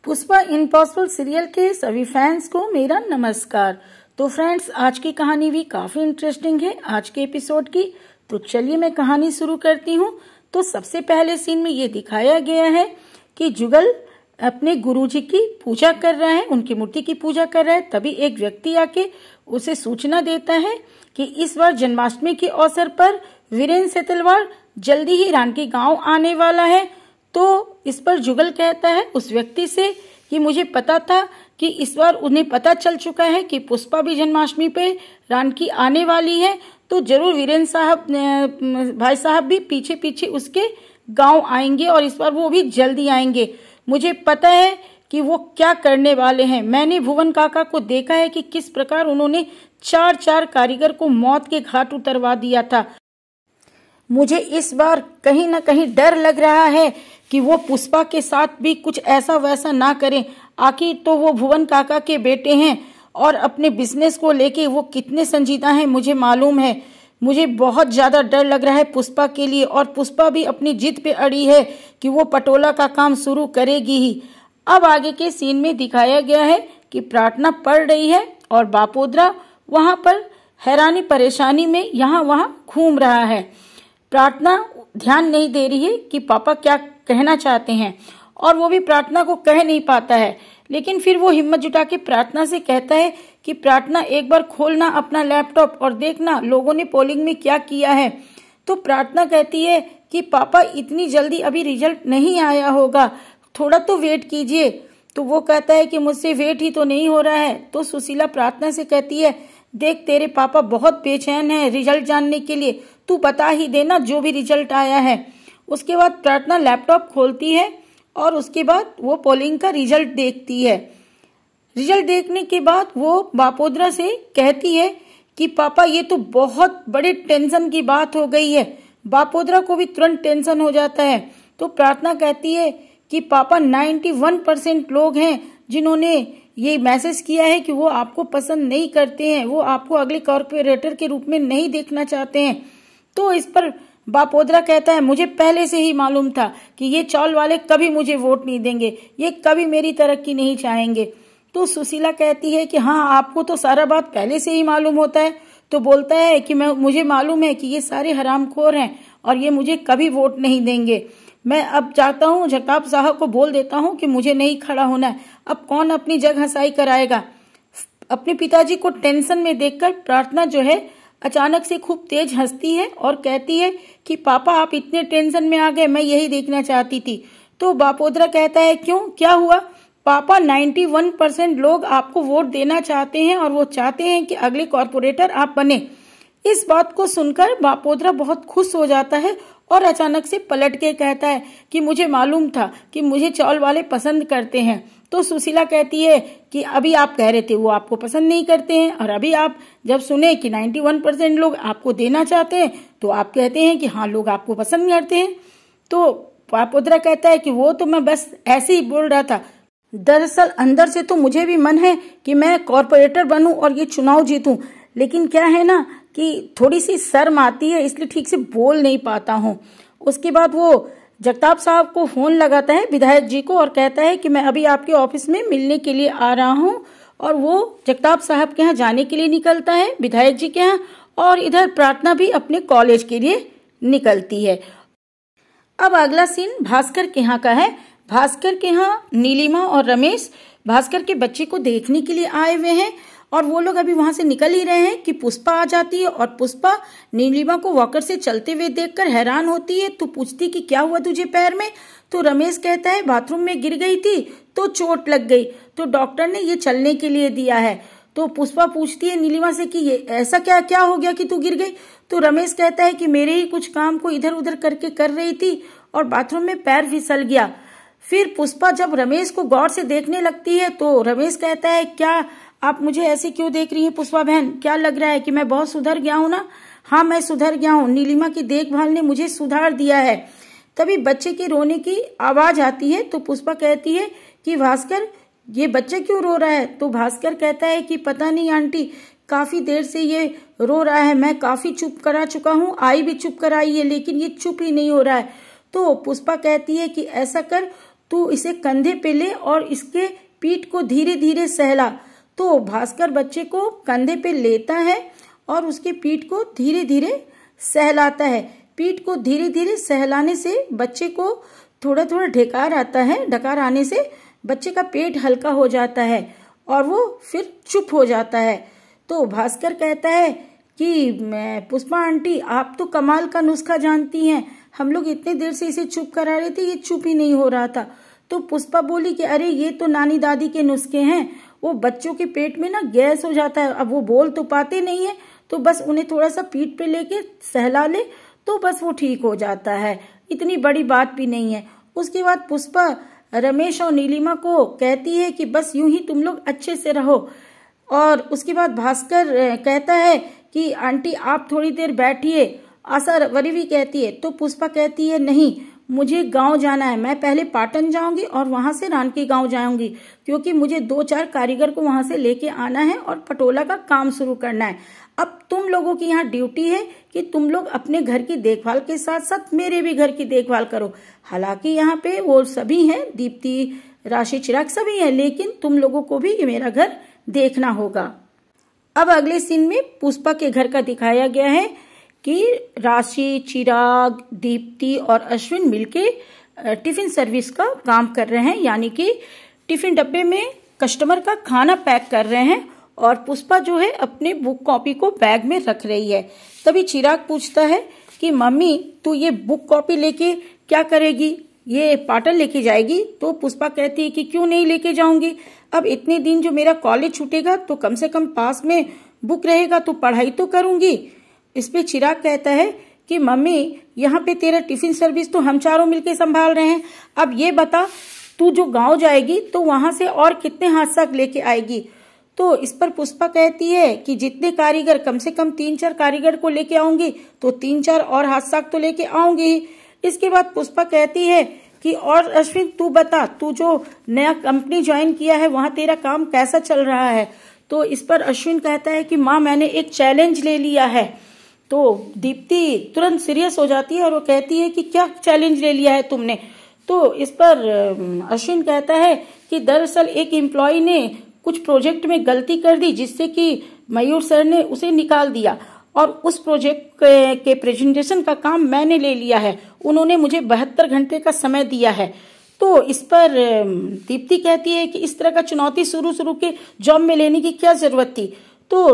Pushpa impossible serial के सभी fans को मेरा नमस्कार। तो फ्रेंड्स, आज की कहानी भी काफी इंटरेस्टिंग है आज के एपिसोड की। तो चलिए मैं कहानी शुरू करती हूँ। तो सबसे पहले सीन में ये दिखाया गया है कि जुगल अपने गुरुजी की पूजा कर रहा है, उनकी मूर्ति की पूजा कर रहा है। तभी एक व्यक्ति आके उसे सूचना देता है कि इस बार जन्माष्टमी के अवसर पर वीरेंद्र सेतलवार जल्दी ही रानकी गांव आने वाला है। तो इस पर जुगल कहता है उस व्यक्ति से कि मुझे पता था कि इस बार उन्हें पता चल चुका है कि पुष्पा भी जन्माष्टमी पे रानकी आने वाली है, तो जरूर वीरेंद्र साहब भाई साहब भी पीछे पीछे उसके गांव आएंगे और इस बार वो भी जल्दी आएंगे। मुझे पता है कि वो क्या करने वाले हैं। मैंने भुवन काका को देखा है कि किस प्रकार उन्होंने चार कारीगर को मौत के घाट उतरवा दिया था। मुझे इस बार कहीं न कहीं डर लग रहा है कि वो पुष्पा के साथ भी कुछ ऐसा वैसा ना करें। आखिर तो वो भुवन काका के बेटे हैं और अपने बिजनेस को लेके वो कितने संजीदा हैं मुझे मालूम है। मुझे बहुत ज्यादा डर लग रहा है पुष्पा के लिए, और पुष्पा भी अपनी जिद पे अड़ी है कि वो पटोला का काम शुरू करेगी ही। अब आगे के सीन में दिखाया गया है कि प्रार्थना पढ़ रही है और बापोद्रा वहां पर हैरानी परेशानी में यहाँ वहां घूम रहा है। प्रार्थना ध्यान नहीं दे रही है कि पापा क्या कहना चाहते हैं, और वो भी प्रार्थना को कह नहीं पाता है। लेकिन फिर वो हिम्मत जुटा के प्रार्थना से कहता है कि प्रार्थना एक बार खोलना अपना लैपटॉप और देखना लोगों ने पोलिंग में क्या किया है। तो प्रार्थना कहती है कि पापा इतनी जल्दी अभी रिजल्ट नहीं आया होगा, थोड़ा तो वेट कीजिए। तो वो कहता है कि मुझसे वेट ही तो नहीं हो रहा है। तो सुशीला प्रार्थना से कहती है, देख तेरे पापा बहुत बेचैन हैं रिजल्ट जानने के लिए, तू बता ही देना जो भी रिजल्ट आया है। उसके बाद प्रार्थना लैपटॉप खोलती है और उसके बाद वो पोलिंग का रिजल्ट देखती है। रिजल्ट देखने के बाद वो बापोद्रा से कहती है कि पापा ये तो बहुत बड़े टेंशन की बात हो गई है। बापोद्रा को भी तुरंत टेंशन हो जाता है। तो प्रार्थना कहती है कि पापा 91% लोग हैं जिन्होंने ये मैसेज किया है कि वो आपको पसंद नहीं करते हैं, वो आपको अगले कॉर्पोरेटर के रूप में नहीं देखना चाहते हैं। तो इस पर बापोद्रा कहता है, मुझे पहले से ही मालूम था कि ये चौल वाले कभी मुझे वोट नहीं देंगे, ये कभी मेरी तरक्की नहीं चाहेंगे। तो सुशीला कहती है कि हाँ, आपको तो सारा बात पहले से ही मालूम होता है। तो बोलता है कि मुझे मालूम है कि ये सारे हरामखोर हैं और ये मुझे कभी वोट नहीं देंगे। मैं अब चाहता हूँ जगताप साहब को बोल देता हूँ कि मुझे नहीं खड़ा होना है। अब कौन अपनी जगह हसाई कराएगा। अपने पिताजी को टेंशन में देखकर प्रार्थना जो है अचानक से खूब तेज हंसती है और कहती है कि पापा आप इतने टेंशन में आ गए, मैं यही देखना चाहती थी। तो बापोद्रा कहता है, क्यों, क्या हुआ पापा? 91% लोग आपको वोट देना चाहते हैं और वो चाहते हैं कि अगले कॉर्पोरेटर आप बने। इस बात को सुनकर बापोद्रा बहुत खुश हो जाता है और अचानक से पलट के कहता है कि मुझे मालूम था कि मुझे चौल वाले पसंद करते हैं। तो सुशीला कहती है कि अभी आप कह रहे थे वो आपको पसंद नहीं करते हैं, और अभी आप जब सुने कि 91% लोग आपको देना चाहते हैं तो आप कहते हैं कि हाँ लोग आपको पसंद करते हैं। तो बापोद्रा कहता है कि वो तो मैं बस ऐसे ही बोल रहा था, दरअसल अंदर से तो मुझे भी मन है कि मैं कॉर्पोरेटर बनूं और ये चुनाव जीतूं, लेकिन क्या है ना कि थोड़ी सी शर्म आती है, इसलिए ठीक से बोल नहीं पाता हूँ। उसके बाद वो जगताप साहब को फोन लगाता है विधायक जी को और कहता है कि मैं अभी आपके ऑफिस में मिलने के लिए आ रहा हूँ, और वो जगताप साहब के यहाँ जाने के लिए निकलता है विधायक जी के यहाँ, और इधर प्रार्थना भी अपने कॉलेज के लिए निकलती है। अब अगला सीन भास्कर के यहाँ का है। भास्कर के यहाँ नीलिमा और रमेश भास्कर के बच्चे को देखने के लिए आए हुए हैं, और वो लोग अभी वहां से निकल ही रहे हैं कि पुष्पा आ जाती है, और पुष्पा नीलिमा को वॉकर से चलते हुए देखकर हैरान होती है। तो पूछती कि क्या हुआ तुझे पैर में? तो रमेश कहता है बाथरूम में गिर गई थी तो चोट लग गई, तो डॉक्टर ने ये चलने के लिए दिया है। तो पुष्पा पूछती है नीलिमा से कि ये ऐसा क्या क्या हो गया कि तू गिर गई? तो रमेश कहता है कि मेरे ही कुछ काम को इधर उधर करके कर रही थी और बाथरूम में पैर फिसल गया। फिर पुष्पा जब रमेश को गौर से देखने लगती है तो रमेश कहता है, क्या आप मुझे ऐसे क्यों देख रही हैं पुष्पा बहन? क्या लग रहा है कि मैं बहुत सुधर गया हूँ ना? हाँ मैं सुधर गया हूँ, नीलिमा की देखभाल ने मुझे सुधार दिया है। तभी बच्चे के रोने की आवाज आती है। तो पुष्पा कहती है कि भास्कर ये बच्चा क्यों रो रहा है? तो भास्कर कहता है कि पता नहीं आंटी, काफी देर से ये रो रहा है, मैं काफी चुप करा चुका हूँ, आई भी चुप कराई है लेकिन ये चुप ही नहीं हो रहा है। तो पुष्पा कहती है कि ऐसा कर, तू इसे कंधे पे ले और इसके पीठ को धीरे धीरे सहला। तो भास्कर बच्चे को कंधे पे लेता है और उसके पीठ को धीरे धीरे सहलाता है। पीठ को धीरे धीरे सहलाने से बच्चे को थोड़ा थोड़ा ढकार आता है। ढकार आने से बच्चे का पेट हल्का हो जाता है और वो फिर चुप हो जाता है। तो भास्कर कहता है कि पुष्पा आंटी, आप तो कमाल का नुस्खा जानती हैं, हम लोग इतने देर से इसे चुप करा रहे थे, ये चुप ही नहीं हो रहा था। तो पुष्पा बोली कि अरे ये तो नानी दादी के नुस्खे हैं, वो बच्चों के पेट में ना गैस हो जाता है, अब वो बोल तो पाते नहीं है, तो बस उन्हें थोड़ा सा पीठ पे लेके सहला ले तो बस वो ठीक हो जाता है, इतनी बड़ी बात भी नहीं है। उसके बाद पुष्पा रमेश और नीलिमा को कहती है कि बस यूं ही तुम लोग अच्छे से रहो। और उसके बाद भास्कर कहता है कि आंटी आप थोड़ी देर बैठिए। आशा वरी भी कहती है, तो पुष्पा कहती है नहीं, मुझे गांव जाना है, मैं पहले पाटन जाऊंगी और वहां से रानकी गांव जाऊंगी, क्योंकि मुझे 2-4 कारीगर को वहां से लेके आना है और पटोला का काम शुरू करना है। अब तुम लोगों की यहाँ ड्यूटी है कि तुम लोग अपने घर की देखभाल के साथ साथ मेरे भी घर की देखभाल करो। हालांकि यहाँ पे वो सभी हैं, दीप्ति, राशि, चिराग सभी हैं, लेकिन तुम लोगों को भी मेरा घर देखना होगा। अब अगले सीन में पुष्पा के घर का दिखाया गया है कि राशि, चिराग, दीप्ति और अश्विन मिलके टिफिन सर्विस का काम कर रहे हैं, यानी कि टिफिन डब्बे में कस्टमर का खाना पैक कर रहे हैं और पुष्पा जो है अपने बुक कॉपी को बैग में रख रही है। तभी चिराग पूछता है कि मम्मी तू ये बुक कॉपी लेके क्या करेगी, ये पाटन लेके जाएगी? तो पुष्पा कहती है कि क्यों नहीं लेके जाऊंगी, अब इतने दिन जो मेरा कॉलेज छूटेगा तो कम से कम पास में बुक रहेगा तो पढ़ाई तो करूंगी। इस पे चिराग कहता है कि मम्मी यहाँ पे तेरा टिफिन सर्विस तो हम चारों मिलके संभाल रहे हैं, अब ये बता तू जो गांव जाएगी तो वहां से और कितने हाथ साग लेके आएगी? तो इस पर पुष्पा कहती है कि जितने कारीगर, कम से कम 3-4 कारीगर को लेके आऊंगी तो 3-4 और हाथ साग तो लेके आऊंगी। इसके बाद पुष्पा कहती है कि और अश्विन तू बता, तू जो नया कंपनी ज्वाइन किया है वहां तेरा काम कैसा चल रहा है? तो इस पर अश्विन कहता है कि माँ मैंने एक चैलेंज ले लिया है। तो दीप्ति तुरंत सीरियस हो जाती है और वो कहती है कि क्या चैलेंज ले लिया है तुमने? तो इस पर अश्विन कहता है कि दरअसल एक एम्प्लॉय ने कुछ प्रोजेक्ट में गलती कर दी जिससे कि मयूर सर ने उसे निकाल दिया और उस प्रोजेक्ट के प्रेजेंटेशन का काम मैंने ले लिया है, उन्होंने मुझे 72 घंटे का समय दिया है। तो इस पर दीप्ति कहती है कि इस तरह का चुनौती शुरू के जॉब में लेने की क्या जरूरत थी? तो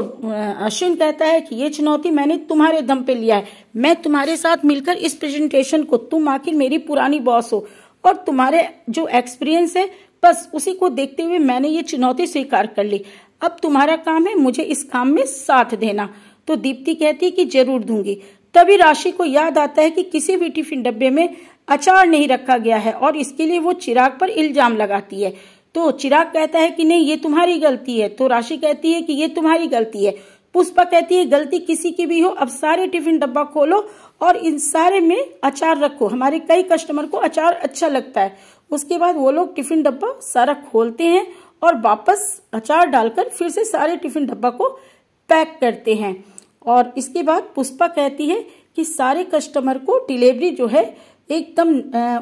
अश्विन कहता है कि ये चुनौती मैंने तुम्हारे दम पे लिया है, मैं तुम्हारे साथ मिलकर इस प्रेजेंटेशन को, तुम आखिर मेरी पुरानी बॉस हो और तुम्हारे जो एक्सपीरियंस है बस उसी को देखते हुए मैंने ये चुनौती स्वीकार कर ली। अब तुम्हारा काम है मुझे इस काम में साथ देना। तो दीप्ति कहती है कि जरूर दूंगी। तभी राशि को याद आता है कि किसी भी टिफिन डब्बे में अचार नहीं रखा गया है और इसके लिए वो चिराग पर इल्जाम लगाती है। तो चिराग कहता है कि नहीं ये तुम्हारी गलती है। तो राशि कहती है कि ये तुम्हारी गलती है। पुष्पा कहती है गलती किसी की भी हो, अब सारे टिफिन डब्बा खोलो और इन सारे में अचार रखो, हमारे कई कस्टमर को अचार अच्छा लगता है। उसके बाद वो लोग टिफिन डब्बा सारा खोलते हैं और वापस अचार डालकर फिर से सारे टिफिन डब्बा को पैक करते हैं। और इसके बाद पुष्पा कहती है कि सारे कस्टमर को डिलीवरी जो है एकदम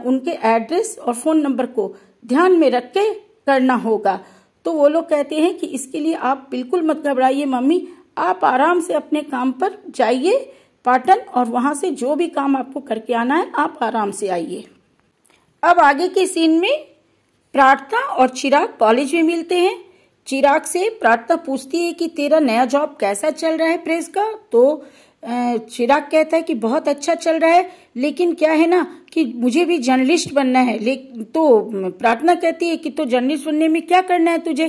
उनके एड्रेस और फोन नंबर को ध्यान में रख के करना होगा। तो वो लोग कहते हैं कि इसके लिए आप बिल्कुल मत घबराइए मम्मी, आप आराम से अपने काम पर जाइए पाटन और वहां से जो भी काम आपको करके आना है आप आराम से आइए। अब आगे के सीन में प्रार्थना और चिराग कॉलेज में मिलते हैं। चिराग से प्रार्थना पूछती है कि तेरा नया जॉब कैसा चल रहा है प्रेस का? तो चिराग कहता है कि बहुत अच्छा चल रहा है, लेकिन क्या है ना कि मुझे भी जर्नलिस्ट बनना है। तो प्रार्थना कहती है कि तो जर्नलिस्ट बनने में क्या करना है तुझे?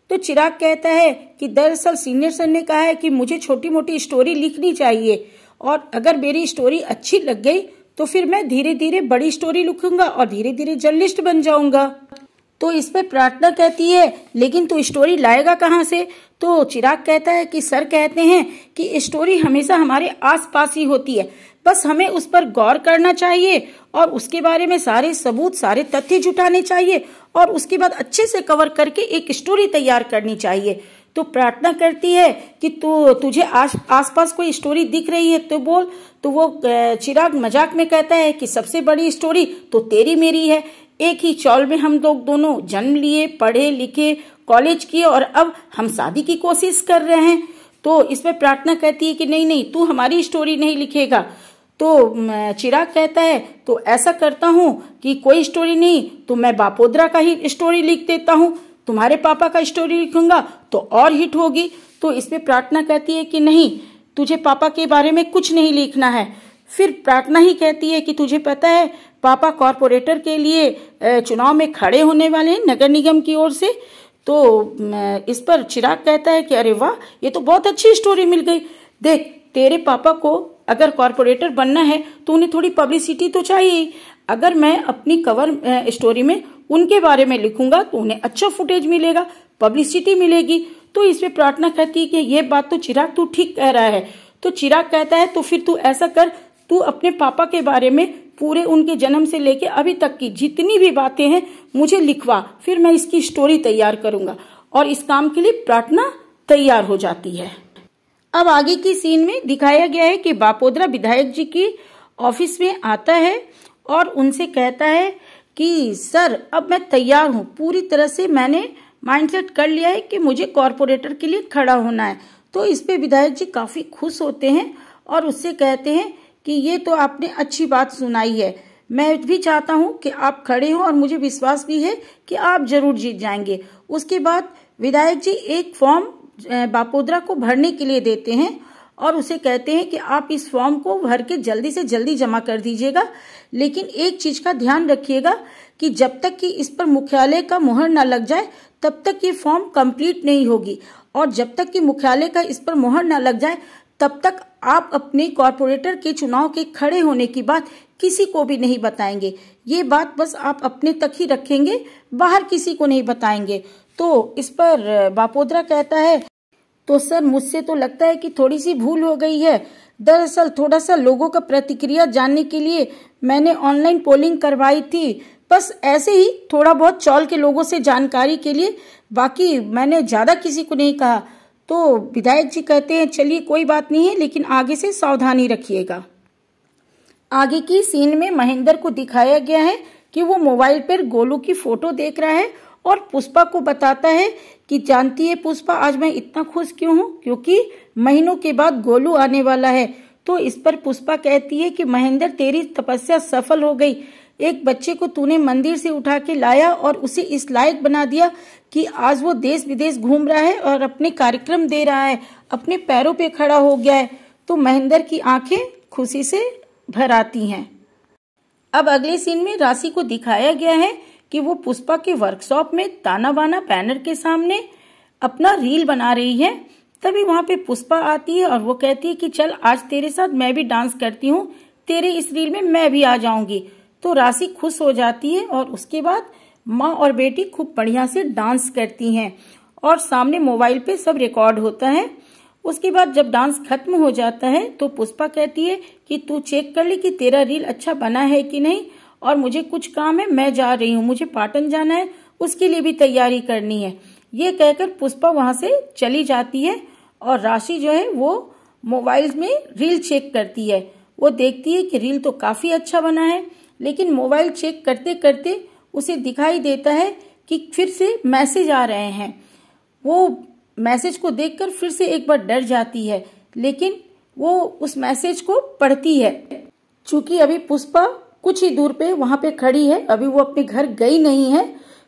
तो चिराग कहता है कि दरअसल सीनियर सर ने कहा है कि मुझे छोटी मोटी स्टोरी लिखनी चाहिए और अगर मेरी स्टोरी अच्छी लग गई तो फिर मैं धीरे धीरे बड़ी स्टोरी लिखूंगा और धीरे धीरे जर्नलिस्ट बन जाऊंगा। तो इस पे प्रार्थना कहती है लेकिन तू स्टोरी लाएगा कहाँ से? तो चिराग कहता है कि सर कहते हैं कि स्टोरी हमेशा हमारे आसपास ही होती है, बस हमें उस पर गौर करना चाहिए और उसके बारे में सारे सबूत, सारे तथ्य जुटाने चाहिए और उसके बाद अच्छे से कवर करके एक स्टोरी तैयार करनी चाहिए। तो प्रार्थना करती है कि तुझे आसपास कोई स्टोरी दिख रही है तो बोल। तो वो चिराग मजाक में कहता है कि सबसे बड़ी स्टोरी तो तेरी मेरी है, एक ही चौल में हम लोग दोनों जन्म लिए, पढ़े लिखे, कॉलेज किए और अब हम शादी की कोशिश कर रहे हैं। तो इसमें प्रार्थना कहती है कि नहीं नहीं, तू हमारी स्टोरी नहीं लिखेगा। तो चिराग कहता है तो ऐसा करता हूँ कि कोई स्टोरी नहीं तो मैं बापोद्रा का ही स्टोरी लिख देता हूँ, तुम्हारे पापा का स्टोरी लिखूंगा तो और हिट होगी। तो इसमें प्रार्थना कहती है कि नहीं, तुझे पापा के बारे में कुछ नहीं लिखना है। फिर प्रार्थना ही कहती है कि तुझे पता है पापा कॉर्पोरेटर के लिए चुनाव में खड़े होने वाले हैं नगर निगम की ओर से। तो इस पर चिराग कहता है कि अरे वाह, ये तो बहुत अच्छी स्टोरी मिल गई। देख, तेरे पापा को अगर कॉर्पोरेटर बनना है तो उन्हें थोड़ी पब्लिसिटी तो चाहिए। अगर मैं अपनी कवर स्टोरी में उनके बारे में लिखूंगा तो उन्हें अच्छा फुटेज मिलेगा, पब्लिसिटी मिलेगी। तो इसमें प्रार्थना कहती है कि ये बात तो चिराग तू ठीक कह रहा है। तो चिराग कहता है तो फिर तू ऐसा कर, तू अपने पापा के बारे में पूरे उनके जन्म से लेके अभी तक की जितनी भी बातें हैं मुझे लिखवा, फिर मैं इसकी स्टोरी तैयार करूंगा। और इस काम के लिए प्रार्थना तैयार हो जाती है। अब आगे की सीन में दिखाया गया है कि बापोद्रा विधायक जी की ऑफिस में आता है और उनसे कहता है कि सर अब मैं तैयार हूँ, पूरी तरह से मैंने माइंडसेट कर लिया है कि मुझे कॉर्पोरेटर के लिए खड़ा होना है। तो इस पे विधायक जी काफी खुश होते हैं और उससे कहते हैं कि ये तो आपने अच्छी बात सुनाई है, मैं भी चाहता हूँ कि आप खड़े हों और मुझे विश्वास भी है कि आप जरूर जीत जाएंगे। उसके बाद विधायक जी एक फॉर्म बापोद्रा को भरने के लिए देते हैं और उसे कहते हैं कि आप इस फॉर्म को भर के जल्दी से जल्दी जमा कर दीजिएगा, लेकिन एक चीज का ध्यान रखिएगा कि जब तक कि इस पर मुख्यालय का मुहर न लग जाए तब तक ये फॉर्म कंप्लीट नहीं होगी, और जब तक कि मुख्यालय का इस पर मुहर न लग जाए तब तक आप अपने कॉर्पोरेटर के चुनाव के खड़े होने की बात किसी को भी नहीं बताएंगे। ये बात बस आप अपने तक ही रखेंगे, बाहर किसी को नहीं बताएंगे। तो इस पर बापोद्रा कहता है तो सर मुझसे तो लगता है कि थोड़ी सी भूल हो गई है। दरअसल थोड़ा सा लोगों का प्रतिक्रिया जानने के लिए मैंने ऑनलाइन पोलिंग करवाई थी, बस ऐसे ही थोड़ा बहुत चौल के लोगों से जानकारी के लिए, बाकी मैंने ज्यादा किसी को नहीं कहा। तो विधायक जी कहते हैं चलिए कोई बात नहीं है, लेकिन आगे से सावधानी रखिएगा। आगे की सीन में महेंद्र को दिखाया गया है कि वो मोबाइल पर गोलू की फोटो देख रहा है और पुष्पा को बताता है कि जानती है पुष्पा आज मैं इतना खुश क्यों हूँ, क्योंकि महीनों के बाद गोलू आने वाला है। तो इस पर पुष्पा कहती है कि महेंद्र तेरी तपस्या सफल हो गई, एक बच्चे को तूने मंदिर से उठा के लाया और उसे इस लायक बना दिया कि आज वो देश विदेश घूम रहा है और अपने कार्यक्रम दे रहा है, अपने पैरों पे खड़ा हो गया है। तो महेंद्र की आंखें खुशी से भर आती हैं। अब अगले सीन में राशि को दिखाया गया है कि वो पुष्पा के वर्कशॉप में ताना बाना बैनर के सामने अपना रील बना रही है। तभी वहां पे पुष्पा आती है और वो कहती है कि चल आज तेरे साथ मैं भी डांस करती हूँ, तेरे इस रील में मैं भी आ जाऊंगी। तो राशि खुश हो जाती है और उसके बाद माँ और बेटी खूब बढ़िया से डांस करती हैं और सामने मोबाइल पे सब रिकॉर्ड होता है। उसके बाद जब डांस खत्म हो जाता है तो पुष्पा कहती है कि तू चेक कर ले कि तेरा रील अच्छा बना है कि नहीं, और मुझे कुछ काम है, मैं जा रही हूँ, मुझे पाटन जाना है, उसके लिए भी तैयारी करनी है। ये कहकर पुष्पा वहां से चली जाती है और राशि जो है वो मोबाइल में रील चेक करती है। वो देखती है कि रील तो काफी अच्छा बना है, लेकिन मोबाइल चेक करते करते उसे दिखाई देता है कि फिर से मैसेज आ रहे हैं। वो मैसेज को देखकर फिर से एक बार डर जाती है, लेकिन वो उस मैसेज को पढ़ती है। चूंकि अभी पुष्पा कुछ ही दूर पे वहां पे खड़ी है, अभी वो अपने घर गई नहीं है,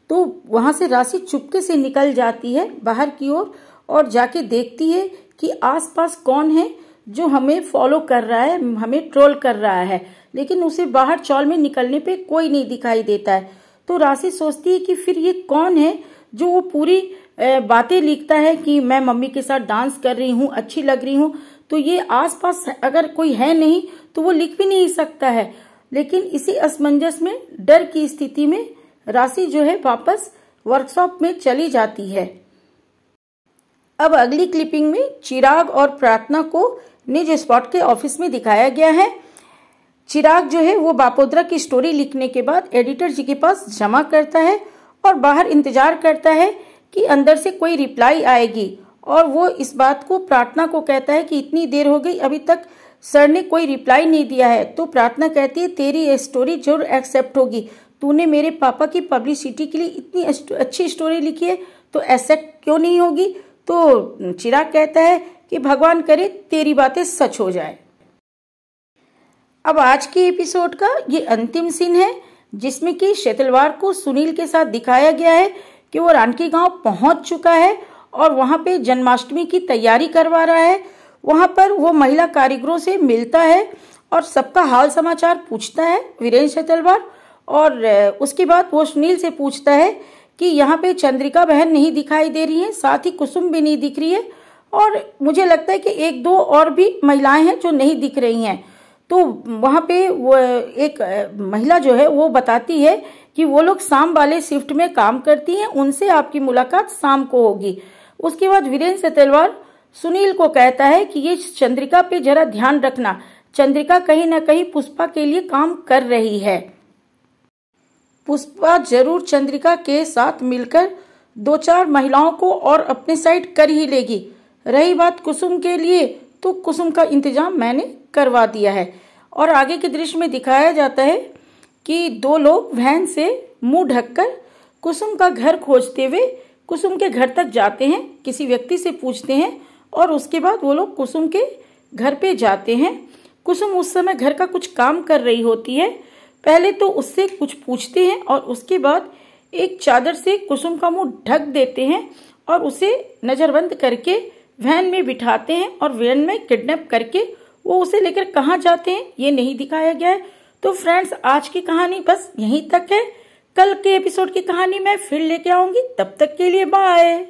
तो वहां से राशि चुपके से निकल जाती है बाहर की ओर और जाके देखती है कि आसपास कौन है जो हमें फॉलो कर रहा है, हमें ट्रोल कर रहा है, लेकिन उसे बाहर चौल में निकलने पे कोई नहीं दिखाई देता है। तो राशि सोचती है कि फिर ये कौन है जो वो पूरी बातें लिखता है कि मैं मम्मी के साथ डांस कर रही हूँ, अच्छी लग रही हूँ, तो ये आसपास अगर कोई है नहीं तो वो लिख भी नहीं सकता है। लेकिन इसी असमंजस में, डर की स्थिति में राशि जो है वापस वर्कशॉप में चली जाती है। अब अगली क्लिपिंग में चिराग और प्रार्थना को निज स्पॉट के ऑफिस में दिखाया गया है। चिराग जो है वो बापोद्रा की स्टोरी लिखने के बाद एडिटर जी के पास जमा करता है और बाहर इंतजार करता है कि अंदर से कोई रिप्लाई आएगी, और वो इस बात को प्रार्थना को कहता है कि इतनी देर हो गई, अभी तक सर ने कोई रिप्लाई नहीं दिया है। तो प्रार्थना कहती है तेरी स्टोरी जरूर एक्सेप्ट होगी, तूने मेरे पापा की पब्लिसिटी के लिए इतनी अच्छी स्टोरी लिखी है, तो ऐसा क्यों नहीं होगी। तो चिराग कहता है कि भगवान करे तेरी बातें सच हो जाए। अब आज के एपिसोड का ये अंतिम सीन है, जिसमें कि शैतलवार को सुनील के साथ दिखाया गया है कि वो रानकी गांव पहुंच चुका है और वहां पे जन्माष्टमी की तैयारी करवा रहा है। वहां पर वो महिला कारीगरों से मिलता है और सबका हाल समाचार पूछता है वीरेंद्र शैतलवार। और उसके बाद वो सुनील से पूछता है कि यहाँ पे चंद्रिका बहन नहीं दिखाई दे रही है, साथ ही कुसुम भी नहीं दिख रही है, और मुझे लगता है कि एक दो और भी महिलाएं हैं जो नहीं दिख रही हैं। तो वहाँ पे वो एक महिला जो है वो बताती है कि वो लोग शाम वाले शिफ्ट में काम करती हैं, उनसे आपकी मुलाकात शाम को होगी। उसके बाद वीरेंद्र शैतलवार सुनील को कहता है कि ये चंद्रिका पे जरा ध्यान रखना, चंद्रिका कहीं ना कहीं पुष्पा के लिए काम कर रही है। पुष्पा जरूर चंद्रिका के साथ मिलकर 2-4 महिलाओं को और अपने साइड कर ही लेगी। रही बात कुसुम के लिए, तो कुसुम का इंतजाम मैंने करवा दिया है। और आगे के दृश्य में दिखाया जाता है कि 2 लोग वैन से मुंह ढककर कुसुम का घर खोजते हुए कुसुम के घर तक जाते हैं, किसी व्यक्ति से पूछते हैं और उसके बाद वो लोग कुसुम के घर पे जाते हैं। कुसुम उस समय घर का कुछ काम कर रही होती है। पहले तो उससे कुछ पूछते हैं और उसके बाद एक चादर से कुसुम का मुंह ढक देते हैं और उसे नजरबंद करके वैन में बिठाते हैं और वैन में किडनैप करके वो उसे लेकर कहाँ जाते हैं ये नहीं दिखाया गया है। तो फ्रेंड्स, आज की कहानी बस यहीं तक है। कल के एपिसोड की कहानी मैं फिर लेके आऊंगी, तब तक के लिए बाय।